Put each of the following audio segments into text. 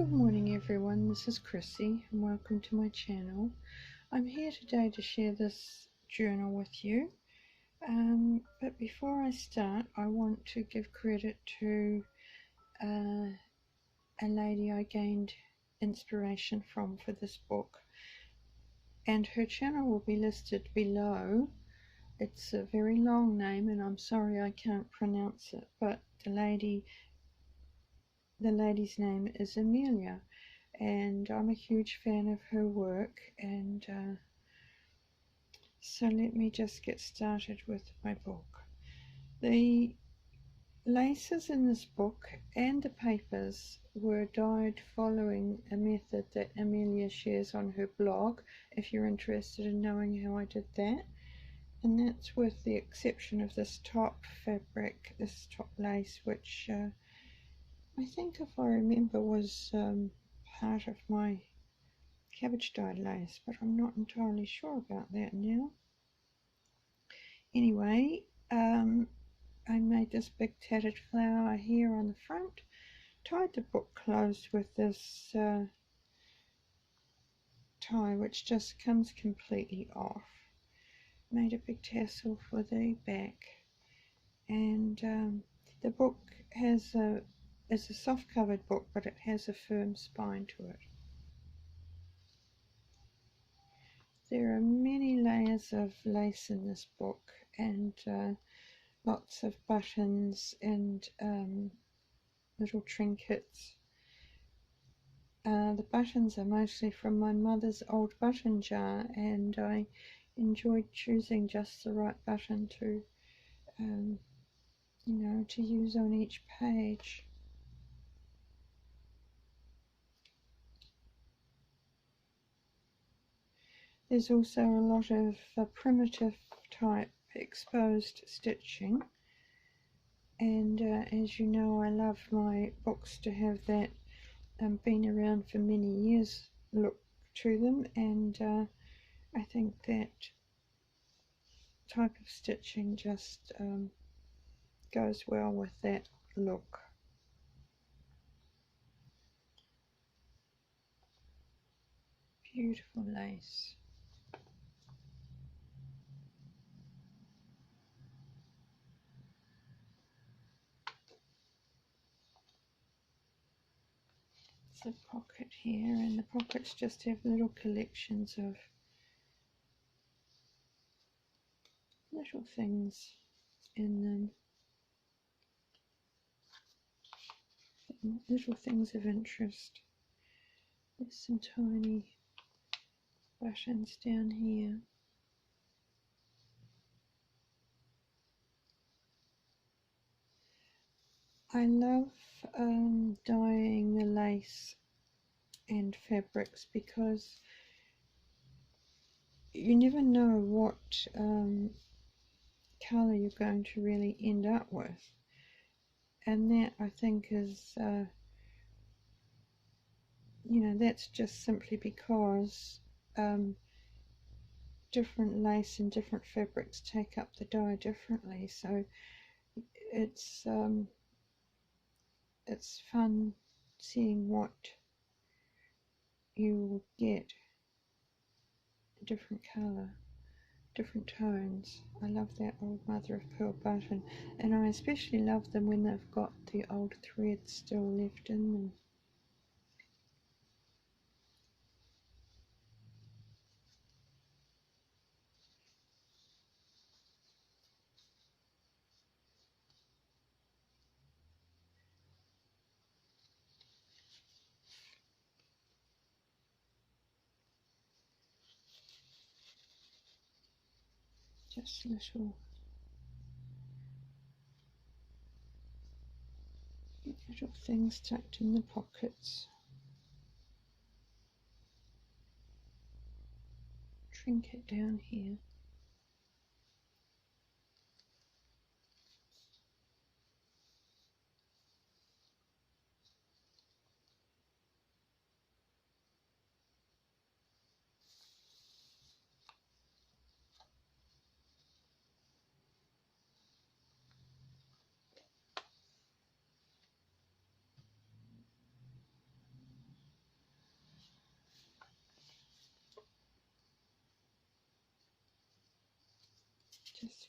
Good morning everyone, this is Chrissy and welcome to my channel. I'm here today to share this journal with you, but before I start I want to give credit to a lady I gained inspiration from for this book, and her channel will be listed below. It's a very long name and I'm sorry I can't pronounce it, but the lady's name is Amelia, and I'm a huge fan of her work. And so let me just get started with my book. The laces in this book and the papers were dyed following a method that Amelia shares on her blog, if you're interested in knowing how I did that. And that's with the exception of this top fabric, this top lace, which I think, if I remember, was part of my cabbage dyed lace, but I'm not entirely sure about that now. Anyway, I made this big tattered flower here on the front, tied the book closed with this tie which just comes completely off, made a big tassel for the back, and the book is a soft covered book, but it has a firm spine to it. There are many layers of lace in this book, and lots of buttons and little trinkets. The buttons are mostly from my mother's old button jar, and I enjoyed choosing just the right button to, to use on each page. There's also a lot of primitive type exposed stitching, and as you know, I love my books to have that been around for many years look to them, and I think that type of stitching just goes well with that look. Beautiful lace. There's a pocket here, and the pockets just have little collections of little things in them, little things of interest. There's some tiny buttons down here. I love dyeing the lace and fabrics because you never know what colour you're going to really end up with, and that I think is that's just simply because different lace and different fabrics take up the dye differently, so it's fun seeing what you will get, a different colour, different tones. I love that old mother of pearl button, and I especially love them when they've got the old threads still left in them. Just little things tucked in the pockets. Trinket down here.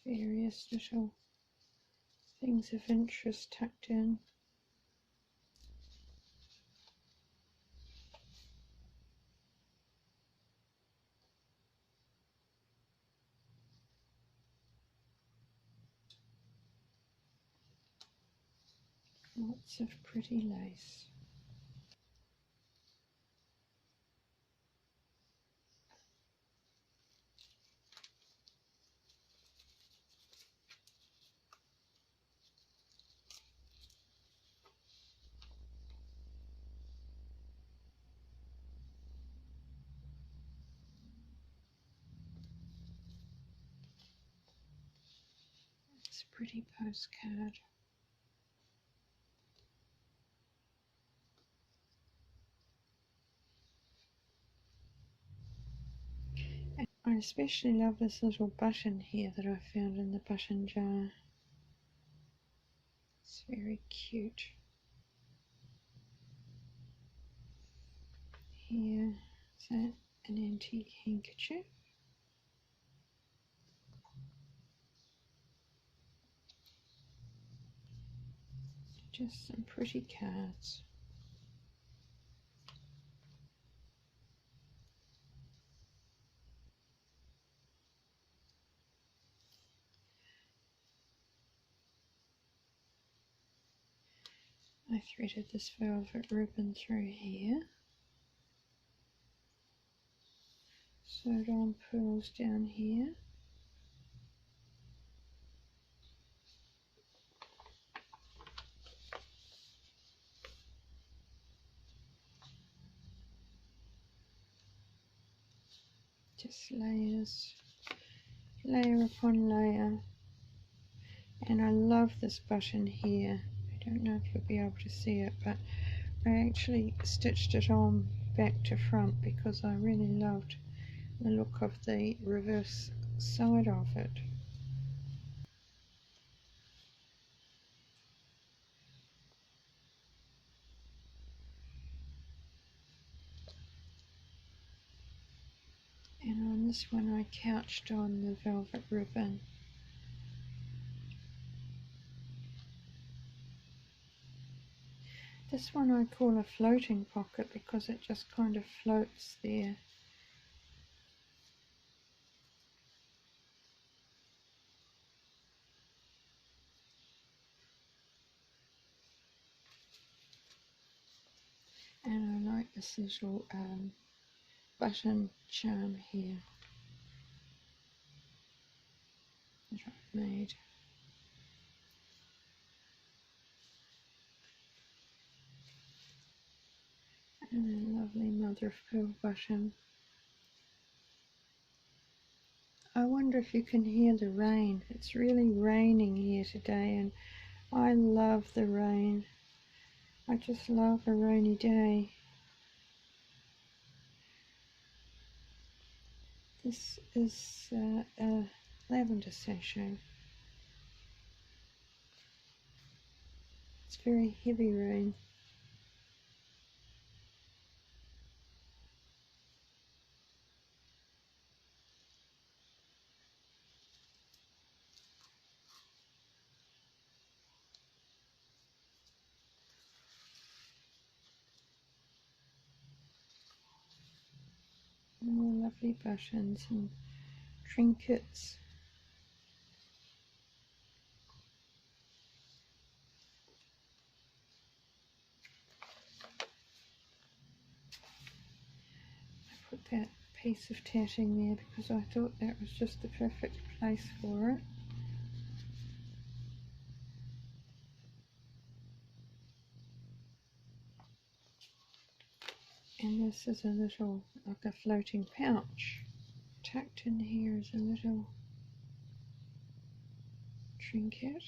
various little things of interest tucked in. Lots of pretty lace. It's a pretty postcard. I especially love this little button here that I found in the button jar. It's very cute. Here is an antique handkerchief. Just some pretty cards. I threaded this velvet ribbon through here. Sewed on pearls down here. Just layers, layer upon layer. And I love this button here. I don't know if you'll be able to see it, but I actually stitched it on back to front because I really loved the look of the reverse side of it. And on this one I couched on the velvet ribbon. This one I call a floating pocket because it just kind of floats there. And I like this little button charm here that I've made. And a lovely mother of pearl button. I wonder if you can hear the rain. It's really raining here today and I love the rain. I just love a rainy day. This is a lavender sachet. It's very heavy rain. More lovely buttons and trinkets. I put that piece of tatting there because I thought that was just the perfect place for it. And this is a little, like a floating pouch. Tucked in here is a little trinket.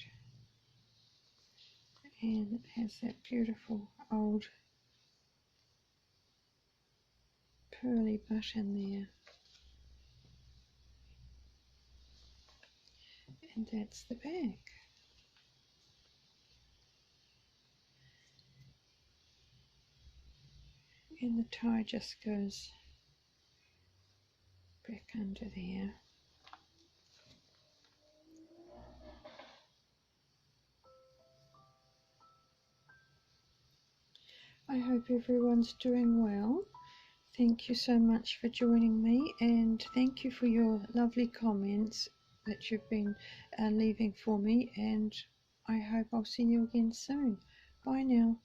And it has that beautiful old pearly button there. And that's the back. And the tie just goes back under there. I hope everyone's doing well. Thank you so much for joining me, and thank you for your lovely comments that you've been leaving for me, and I hope I'll see you again soon. Bye now.